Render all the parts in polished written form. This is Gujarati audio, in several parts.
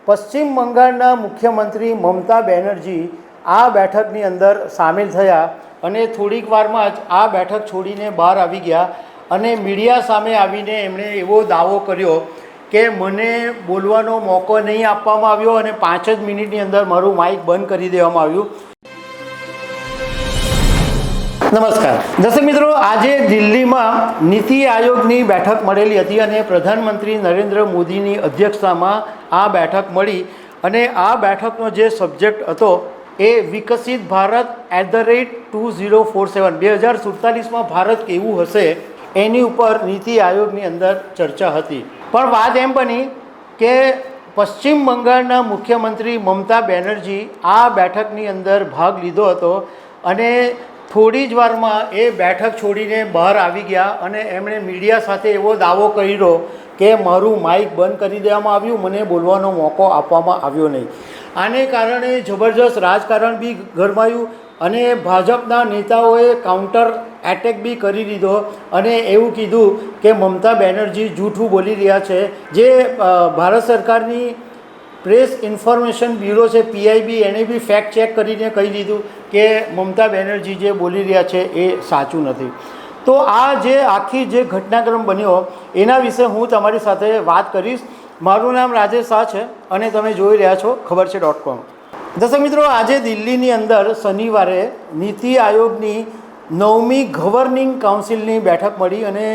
પશ્ચિમ બંગાળના મુખ્યમંત્રી મમતા બેનર્જી આ બેઠકની અંદર સામેલ થયા અને થોડીક વારમાં જ આ બેઠક છોડીને બહાર આવી ગયા અને મીડિયા સામે આવીને એમણે એવો દાવો કર્યો કે મને બોલવાનો મોકો નહીં આપવામાં આવ્યો અને 5 જ મિનિટની અંદર મારું માઇક બંધ કરી દેવામાં આવ્યું। નમસ્કાર દર્શક મિત્રો, આજે દિલ્હીમાં નીતિ આયોગની બેઠક મળેલી હતી અને પ્રધાનમંત્રી નરેન્દ્ર મોદીની અધ્યક્ષતામાં આ બેઠક મળી અને આ બેઠકનો જે સબ્જેક્ટ હતો એ વિકસિત ભારત @2047 2047માં ભારત કેવું હશે એની ઉપર નીતિ આયોગની અંદર ચર્ચા હતી। પણ વાત એમ બની કે પશ્ચિમ બંગાળના મુખ્યમંત્રી મમતા બેનર્જી આ બેઠકની અંદર ભાગ લીધો હતો અને થોડી જ વારમાં એ બેઠક છોડીને બહાર આવી ગયા અને એમણે મીડિયા સાથે એવો દાવો કર્યો કે મારું માઇક બંધ કરી દેવામાં આવ્યું, મને બોલવાનો મોકો આપવામાં આવ્યો નહીં। આને કારણે જબરજસ્ત રાજકારણ બી ગરમાયું અને ભાજપના નેતાઓએ કાઉન્ટર એટેક બી કરી દીધો અને એવું કીધું કે મમતા બેનર્જી જૂઠું બોલી રહ્યા છે। જે ભારત સરકારની પ્રેસ ઇન્ફોર્મેશન બ્યુરો છે PIB, એણે બી ફેક્ટ ચેક કરીને કહી દીધું કે મમતા બેનર્જી જે બોલી રહ્યા છે એ સાચું નથી। તો આ જે આખી જે ઘટનાક્રમ બન્યો એના વિશે હું તમારી સાથે વાત કરીશ। મારું નામ રાજેશ શાહ છે અને તમે જોઈ રહ્યા છો ખબરછે.com। દર્શક મિત્રો, આજે દિલ્હીની અંદર શનિવારે નીતિ આયોગની 9મી ગવર્નિંગ કાઉન્સિલની બેઠક મળી અને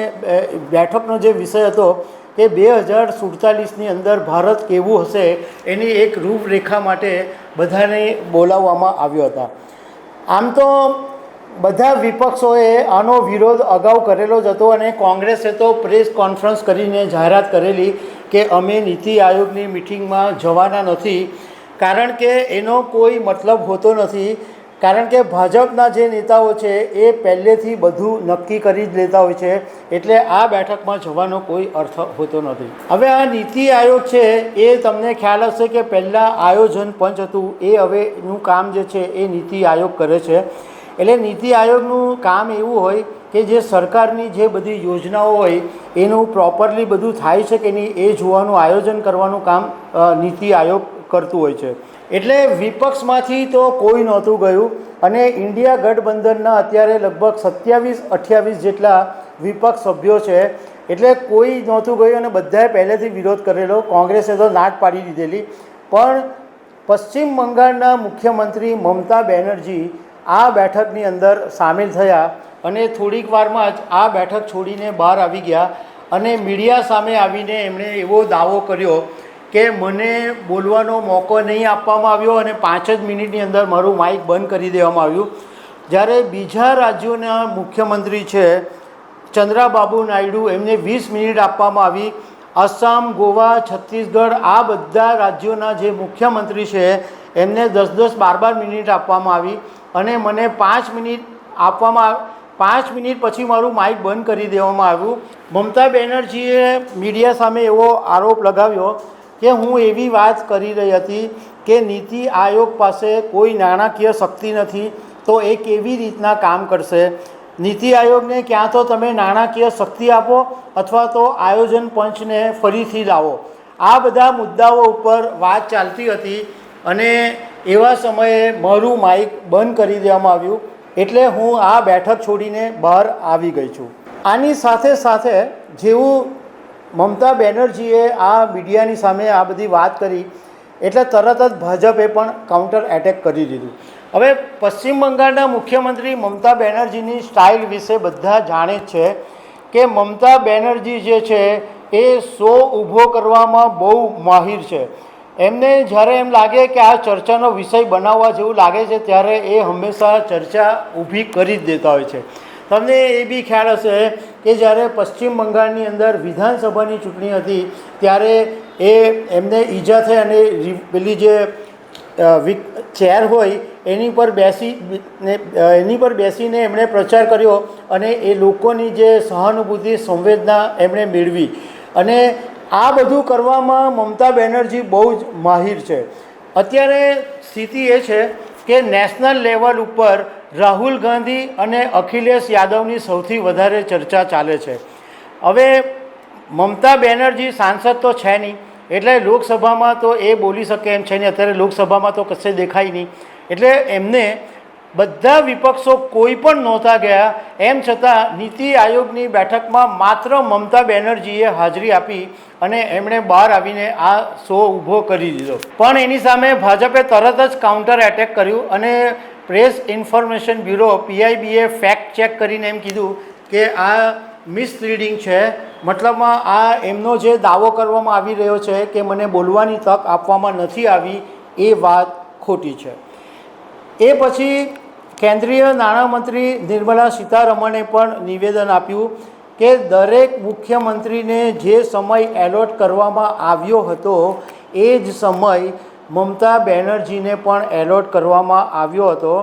બેઠકનો જે વિષય હતો કે 2047ની અંદર ભારત કેવું હશે એની એક રૂપરેખા માટે બધાને બોલાવવામાં આવ્યા હતા। આમ તો બધા વિપક્ષોએ આનો વિરોધ અગાઉ કરેલો જ હતો અને કોંગ્રેસે તો પ્રેસ કોન્ફરન્સ કરીને જાહેરાત કરેલી કે અમે નીતિ આયોગની મિટિંગમાં જવાના નથી, કારણ કે એનો કોઈ મતલબ હોતો નથી, કારણ કે ભાજપના જે નેતાઓ છે એ પહેલેથી બધું નક્કી કરી જ લેતા હોય છે, એટલે આ બેઠકમાં જવાનો કોઈ અર્થ હોતો નથી। હવે આ નીતિ આયોગ છે એ તમને ખ્યાલ હશે કે પહેલાં આયોજન પંચ હતું, એ હવે એનું કામ જે છે એ નીતિ આયોગ કરે છે। એટલે નીતિ આયોગનું કામ એવું હોય કે જે સરકારની જે બધી યોજનાઓ હોય એનું પ્રોપરલી બધું થાય છે કે નહીં એ જોવાનું, આયોજન કરવાનું કામ નીતિ આયોગ કરતું હોય છે। એટલે વિપક્ષમાંથી તો કોઈ નહોતું ગયું અને ઇન્ડિયા ગઠબંધનના અત્યારે લગભગ 27-28 જેટલા વિપક્ષ સભ્યો છે, એટલે કોઈ નહોતું ગયું અને બધાએ પહેલેથી વિરોધ કરેલો। કોંગ્રેસે તો નાટ પાડી દીધેલી, પણ પશ્ચિમ બંગાળના મુખ્યમંત્રી મમતા બેનર્જી આ બેઠકની અંદર સામેલ થયા અને થોડીક વારમાં જ આ બેઠક છોડીને બહાર આવી ગયા અને મીડિયા સામે આવીને એમણે એવો દાવો કર્યો કે મને બોલવાનો મોકો નહીં આપવામાં આવ્યો અને 5 જ મિનિટની અંદર મારું માઇક બંધ કરી દેવામાં આવ્યું। જ્યારે બીજા રાજ્યોના મુખ્યમંત્રી છે ચંદ્રાબાબુ નાયડુ, એમને 20 મિનિટ આપવામાં આવી। આસામ, ગોવા, છત્તીસગઢ આ બધા રાજ્યોના જે મુખ્યમંત્રી છે એમને 10-10, 12-12 મિનિટ આપવામાં આવી અને મને 5 મિનિટ આપવામાં 5 મિનિટ પછી મારું માઇક બંધ કરી દેવામાં આવ્યું। મમતા બેનર્જીએ મીડિયા સામે એવો આરોપ લગાવ્યો કે હું એવી વાત કરી રહી હતી કે નીતિ આયોગ પાસે કોઈ નાણાકીય શક્તિ નથી, તો એ કેવી રીતના કામ કરશે? નીતિ આયોગને ક્યાં તો તમે નાણાકીય શક્તિ આપો અથવા તો આયોજન પંચને ફરીથી લાવો। આ બધા મુદ્દાઓ ઉપર વાત ચાલતી હતી અને એવા સમયે મારું માઇક બંધ કરી દેવામાં આવ્યું, એટલે હું આ બેઠક છોડીને બહાર આવી ગઈ છું। આની સાથે સાથે જેવું મમતા બેનર્જીએ આ મીડિયાની સામે આ બધી વાત કરી એટલે તરત જ ભાજપે પણ કાઉન્ટર એટેક કરી દીધું। હવે પશ્ચિમ બંગાળના મુખ્યમંત્રી મમતા બેનર્જીની સ્ટાઇલ વિશે બધા જાણે જ છે કે મમતા બેનર્જી જે છે એ શો ઊભો કરવામાં બહુ માહિર છે। એમને જ્યારે એમ લાગે કે આ ચર્ચાનો વિષય બનાવવા જેવું લાગે છે ત્યારે એ હંમેશા ચર્ચા ઊભી કરી જ દેતા હોય છે। તમને એ બી ખ્યાલ હશે કે જ્યારે પશ્ચિમ બંગાળની અંદર વિધાનસભાની ચૂંટણી હતી ત્યારે એમને ઈજા થઈ અને પેલી જે ચેર હોય એની પર બેસીને એમણે પ્રચાર કર્યો અને એ લોકોની જે સહાનુભૂતિ, સંવેદના એમણે મેળવી અને આ બધું કરવામાં મમતા બેનર્જી બહુ જ માહિર છે। અત્યારે સ્થિતિ એ છે કે નેશનલ લેવલ ઉપર રાહુલ ગાંધી અને અખિલેશ યાદવની સૌથી વધારે ચર્ચા ચાલે છે। હવે મમતા બેનર્જી સાંસદ તો છે નહીં, એટલે લોકસભામાં તો એ બોલી શકે એમ છે નહીં, અત્યારે લોકસભામાં તો કશે દેખાય નહીં, એટલે એમને બધા વિપક્ષો કોઈ પણ નહોતા ગયા, એમ છતાં નીતિ આયોગની બેઠકમાં માત્ર મમતા બેનર્જીએ હાજરી આપી અને એમણે બહાર આવીને આ શો ઊભો કરી દીધો. પણ એની સામે ભાજપે તરત જ કાઉન્ટર એટેક કર્યું અને પ્રેસ ઇન્ફોર્મેશન બ્યુરો PIBએ ફેક્ટ ચેક કરીને એમ કીધું કે આ મિસલીડિંગ છે, મતલબમાં આ એમનો જે દાવો કરવામાં આવી રહ્યો છે કે મને બોલવાની તક આપવામાં નથી આવી, એ વાત ખોટી છે. એ પછી કેન્દ્રીય નાણામંત્રી નિર્મલા સીતારમણે પણ નિવેદન આપ્યું કે દરેક મુખ્યમંત્રીને જે સમય એલોટ કરવામાં આવ્યો હતો એ જ સમય મમતા બેનર્જીને પણ એલોટ કરવામાં આવ્યો હતો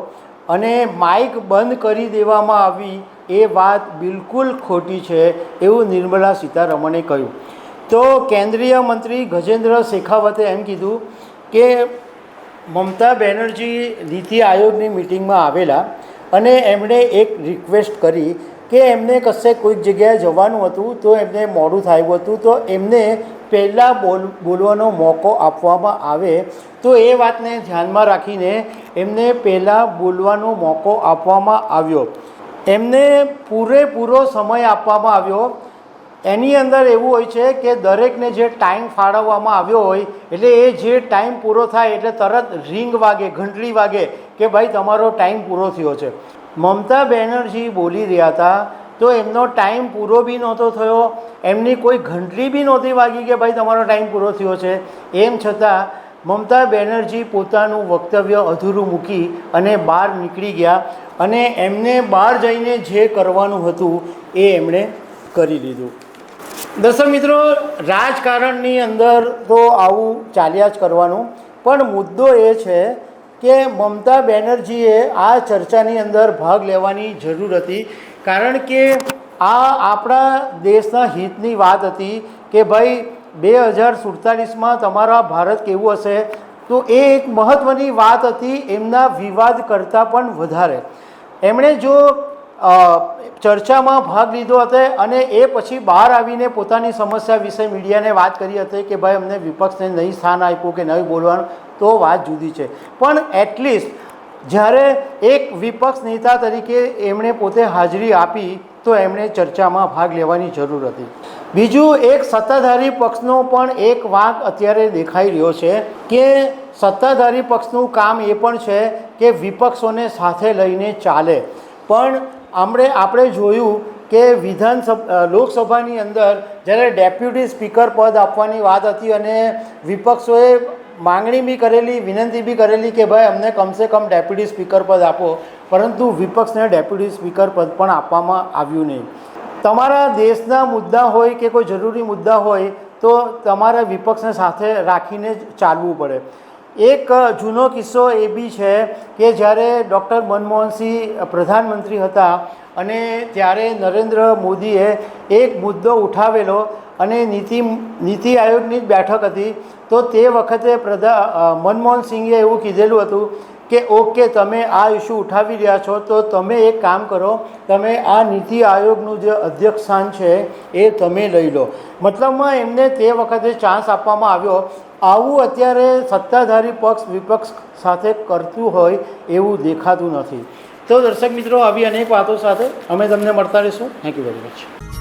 અને માઇક બંધ કરી દેવામાં આવી, એ વાત બિલકુલ ખોટી છે, એવું નિર્મલા સીતારમણે કહ્યું. તો કેન્દ્રીય મંત્રી ગજેન્દ્ર શેખાવતે એમ કીધું કે મમતા બેનર્જી નીતિ આયોગની મિટિંગમાં આવેલા અને એમણે એક રિક્વેસ્ટ કરી કે એમને કશે કોઈક જગ્યાએ જવાનું હતું તો એમને મોડું થયું હતું, તો એમને પહેલાં બોલવાનો મોકો આપવામાં આવે, તો એ વાતને ધ્યાનમાં રાખીને એમને પહેલાં બોલવાનો મોકો આપવામાં આવ્યો. એમને પૂરેપૂરો સમય આપવામાં આવ્યો. એની અંદર એવું હોય છે કે દરેકને જે ટાઈમ ફાળવવામાં આવ્યો હોય એટલે એ જે ટાઈમ પૂરો થાય એટલે તરત રિંગ વાગે, ઘંટડી વાગે કે ભાઈ તમારો ટાઈમ પૂરો થયો છે. મમતા બેનર્જી બોલી રહ્યા હતા તો એમનો ટાઈમ પૂરો બી નહોતો થયો, એમની કોઈ ઘંટડી બી નહોતી વાગી કે ભાઈ તમારો ટાઈમ પૂરો થયો છે. એમ છતાં મમતા બેનર્જી પોતાનું વક્તવ્ય અધૂરું મૂકી અને બહાર નીકળી ગયા અને એમને બહાર જઈને જે કરવાનું હતું એ એમણે કરી લીધું. દર્શક મિત્રો, રાજકારણની અંદર તો આવું ચાલ્યા જ કરવાનું, પણ મુદ્દો એ છે કે મમતા બેનર્જીએ આ ચર્ચાની અંદર ભાગ લેવાની જરૂર હતી, કારણ કે આ આપણા દેશના હિતની વાત હતી કે ભાઈ 2047માં તમારા ભારત કેવું હશે, તો એ એક મહત્ત્વની વાત હતી, એમના વિવાદ કરતાં પણ વધારે. એમણે જો ચર્ચામાં ભાગ લીધો હતો અને એ પછી બહાર આવીને પોતાની સમસ્યા વિશે મીડિયાને વાત કરી હતી કે ભાઈ અમને વિપક્ષને નહીં સ્થાન આપ્યું કે નહીં બોલવાનું, તો વાત જુદી છે. પણ એટલીસ્ટ જ્યારે એક વિપક્ષ નેતા તરીકે એમણે પોતે હાજરી આપી તો એમણે ચર્ચામાં ભાગ લેવાની જરૂર હતી. બીજું, એક સત્તાધારી પક્ષનો પણ એક વાંક અત્યારે દેખાઈ રહ્યો છે કે સત્તાધારી પક્ષનું કામ એ પણ છે કે વિપક્ષોને સાથે લઈને ચાલે, પણ આપણે જોયું કે લોકસભાની અંદર જ્યારે ડેપ્યુટી સ્પીકર પદ આપવાની વાત હતી અને વિપક્ષોએ માંગણી બી કરેલી, વિનંતી બી કરેલી કે ભાઈ અમને કમસે કમ ડેપ્યુટી સ્પીકર પદ આપો, પરંતુ વિપક્ષને ડેપ્યુટી સ્પીકર પદ પણ આપવામાં આવ્યું નહીં. તમારા દેશના મુદ્દા હોય કે કોઈ જરૂરી મુદ્દા હોય તો તમારે વિપક્ષને સાથે રાખીને જ ચાલવું પડે. એક જૂનો કિસ્સો એ બી છે કે જ્યારે ડૉક્ટર મનમોહનસિંહ પ્રધાનમંત્રી હતા અને ત્યારે નરેન્દ્ર મોદીએ એક મુદ્દો ઉઠાવેલો અને નીતિ આયોગની જ બેઠક હતી, તો તે વખતે મનમોહનસિંહે એવું કીધેલું હતું કે ઓકે, તમે આ ઇસ્યુ ઉઠાવી રહ્યા છો તો તમે એક કામ કરો, તમે આ નીતિ આયોગનું જે અધ્યક્ષ સ્થાન છે એ તમે લઈ લો. મતલબમાં એમને તે વખતે ચાન્સ આપવામાં આવ્યો. આવું અત્યારે સત્તાધારી પક્ષ વિપક્ષ સાથે કરતું હોય એવું દેખાતું નથી. તો દર્શક મિત્રો, આવી અનેક વાતો સાથે અમે તમને મળતા રહીશું. Thank you very much.